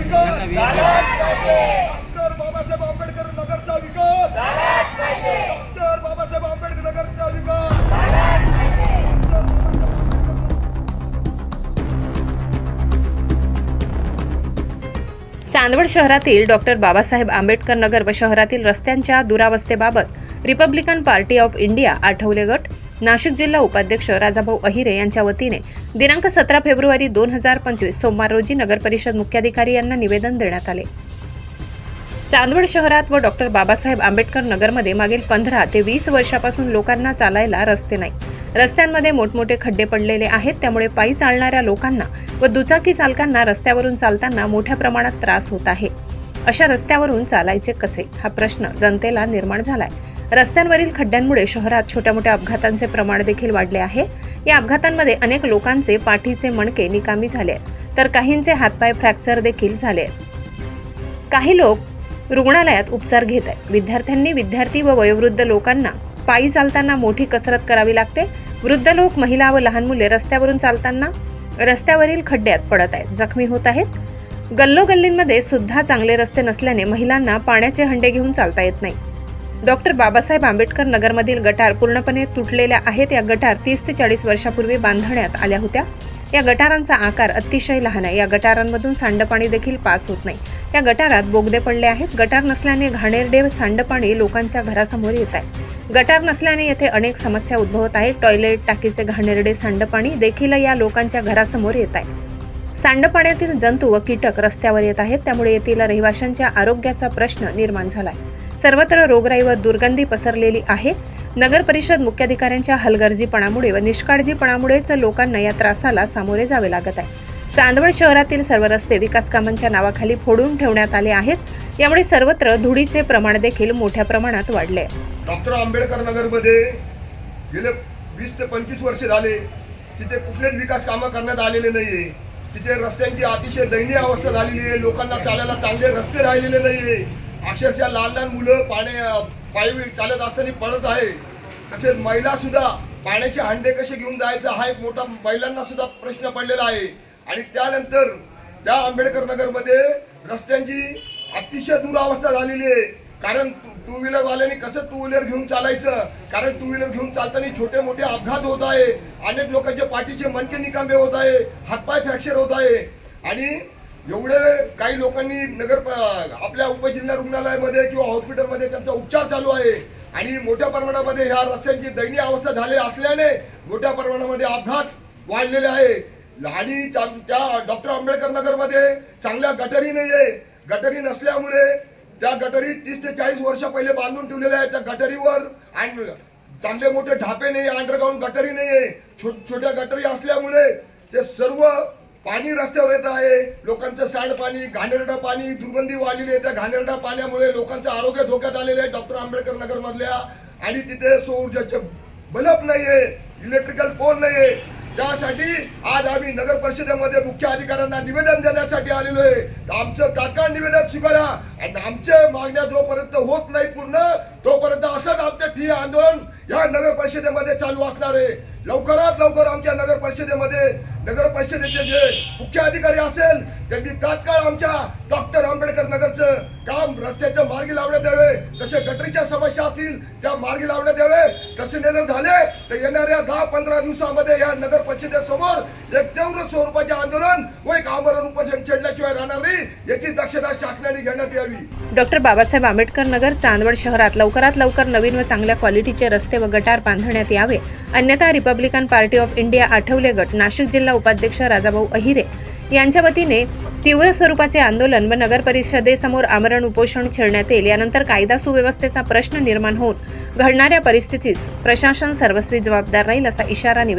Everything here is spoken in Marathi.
विकास झालाच पाहिजे। डॉक्टर बाबासाहेब आंबेडकर नगरचा विकास झालाच पाहिजे। डॉक्टर बाबासाहेब आंबेडकर नगरचा विकास झालाच पाहिजे। चांदवड शहरातील डॉक्टर बाबासाहेब आंबेडकर नगर व शहरातील रस्त्यांच्या दुरावस्थेबाबत Republican party of India Athawale गट नाशिक जिल्हा उपाध्यक्ष राजाभाऊ अहिरे यांच्या वतीने दिनांक 17 फेब्रुवारी 2025 सोमवार रोजी नगर परिषद मुख्याधिकारी यांना निवेदन देण्यात आले। चांदवड शहरात व डॉक्टर बाबासाहेब आंबेडकर नगरमध्ये मागील 15 ते 20 वर्षापासून लोकांना चालायला रस्ते नाही। रस्त्यांमध्ये मोठमोठे खड्डे पडलेले आहेत, त्यामुळे पायी चालणाऱ्या लोकांना व दुचाकी चालकांना रस्त्यावरून चालताना मोठ्या प्रमाणात त्रास होत आहे। अशा रस्त्यावरून चालायचे कसे हा प्रश्न जनतेला निर्माण झालाय। रस्त्यांवरील खड्ड्यांमुळे शहरात छोट्या मोठ्या अपघातांचे प्रमाण देखील वाढले आहे। या अपघातांमध्ये अनेक लोकांचे पाठीचे मणके निकामी झाले आहेत, तर काहींचे हातपाय फ्रॅक्चर देखील झाले आहेत। काही लोक रुग्णालयात उपचार घेत आहेत। विद्यार्थी व वयोवृद्ध लोकांना पायी चालताना मोठी कसरत करावी लागते। वृद्ध लोक, महिला व लहान मुले रस्त्यावरून चालताना रस्त्यावरील खड्ड्यात पडत आहेत, जखमी होत आहेत। गल्लोगल्लींमध्ये सुद्धा चांगले रस्ते नसल्याने महिलांना पाण्याचे हंडे घेऊन चालता येत नाही। डॉक्टर बाबासाहेब आंबेडकर नगरमधील गटार पूर्णपणे तुटलेल्या आहेत। या गटार 30 ते 40 वर्षापूर्वी बांधण्यात आल्या होत्या। या गटारांचा आकार अतिशय लहान आहे। या गटारांमधून सांडपाणी देखील पास होत नाही। या गटारात बोगदे पडले आहेत। गटार नसल्याने घाणेरडे सांडपाणी लोकांच्या घरासमोर येत आहे। गटार नसल्याने येथे अनेक समस्या उद्भवत आहेत। टॉयलेट, टाकीचे घाणेरडे सांडपाणी देखील या लोकांच्या घरासमोर येत आहे। सांडपाण्यातील जंतू व कीटक रस्त्यावर येत आहेत, त्यामुळे येथील रहिवाशांच्या आरोग्याचा प्रश्न निर्माण झालाय। सर्वत्र रोगराई व दुर्गंधी पसरलेली आहे। नगर परिषद मुख्याधिकाऱ्यांच्या हलगर्जीपणामुळे व निष्काळजीपणामुळेच लोकांना या त्रासाला सामोरे जावे लागत आहे। चांदवड शहरातील सर्व रस्ते विकास कामांच्या नावाखाली फोडून ठेवण्यात आले आहेत। यामुळे सर्वत्र धुळीचे प्रमाण देखील मोठ्या प्रमाणात वाढले आहे। डॉक्टर आंबेडकर नगरमध्ये गेले 20 ते 25 वर्ष झाले तिथे कुठलेच विकास कामं करण्यात आलेले नाहीये। तिथे रस्त्यांची अतिशय दयनीय अवस्था झालेली आहे। लोकांना चालायला चांगले रस्ते राहिलेले नाहीये। अक्षरशः लहान लहान मुलं पायी चालत असताना पडत आहे। तसेच महिला सुद्धा पाण्याचे हंडे कसे घेऊन जायचं हा एक मोठा महिलांना सुद्धा प्रश्न पडलेला आहे। आणि त्यानंतर त्या आंबेडकर नगरमध्ये रस्त्यांची अतिशय दुरावस्था झालेली आहे। कारण टू व्हीलर वाल्यांनी कसं टू व्हीलर घेऊन चालायचं, कारण टू व्हीलर घेऊन चालताना छोटे मोठे अपघात होत आहे। अनेक लोकांचे पाठीचे मणके निकांबे होत आहे, हातपाय फ्रॅक्चर होत आहे। आणि एवढे काही लोकांनी आपल्या उपजिल्हा रुग्णालयामध्ये किंवा हॉस्पिटलमध्ये त्यांचा उपचार चालू आहे। आणि मोठ्या प्रमाणामध्ये ह्या रस्त्यांची दयनीय अवस्था झाली असल्याने मोठ्या प्रमाणामध्ये अपघात वाढलेले आहे। आणि त्या डॉक्टर आंबेडकर नगरमध्ये चांगल्या गटारी नाहीये। गटारी नसल्यामुळे त्या गटारी 30 ते 40 वर्ष पहिले बांधून ठेवलेल्या आहेत। त्या गटारीवर आणि चांगले मोठे ढापे नाही, अंडरग्राउंड गटारी नाहीये। छोट्या गटारी असल्यामुळे ते सर्व पाणी रस्त्यावर येत आहे। लोकांचं सांडपाणी, घाणेरडं पाणी, दुर्गंधी वाढलेली आहे। त्या घाणेरड्या पाण्यामुळे लोकांचं आरोग्य धोक्यात आलेलं आहे डॉक्टर आंबेडकर नगर मधल्या। आणि तिथे सौर ऊर्जाचे बल्ब नाहीये, इलेक्ट्रिकल पोल नाहीये। त्यासाठी आज आम्ही नगर परिषदेमध्ये मुख्य अधिकाऱ्यांना निवेदन देण्यासाठी आलेलो आहे। आमचं तात्काळ निवेदन स्वीकारा आणि आमच्या मागण्या जोपर्यंत होत नाही पूर्ण तोपर्यंत असंच आमचं ठिय्या आंदोलन या नगर परिषदेमध्ये चालू असणार आहे। लवकरात लवकर आमच्या नगर परिषदेचे जे मुख्य अधिकारी असेल त्यांनी तात्काळ आमच्या डॉक्टर आंबेडकर नगरचं काम रस्त्याचं मार्गी लावण्यात यावे। तसे गटरीच्या समस्या असतील त्या मार्गी लावण्यात यावे। तसे जर झाले तर येणाऱ्या 10-15 दिवसामध्ये या नगर परिषदेसमोर एक तीव्र स्वरूपाचे आंदोलन व एक आमरण उपोषण छेडल्याशिवाय राहणार नाही, याची दक्षता शासनाने घेण्यात यावी। डॉक्टर बाबासाहेब आंबेडकर नगर चांदवड शहरात लवकरात लवकर नवीन व चांगल्या क्वालिटीचे रस्ते व गटार बांधण्यात यावे, अन्यथा Republican party of India Athawale गट नाशिक जिल्हा उपाध्यक्ष राजाभाऊ अहिरे यांच्या वतीने तीव्र स्वरूपाचे आंदोलन व नगर परिषदेसमोर आमरण उपोषण छेडण्यात येईल। यानंतर कायदा सुव्यवस्थेचा प्रश्न निर्माण होऊन घडणाऱ्या परिस्थितीस प्रशासन सर्वस्वी जबाबदार राहील असा इशारा निवेदन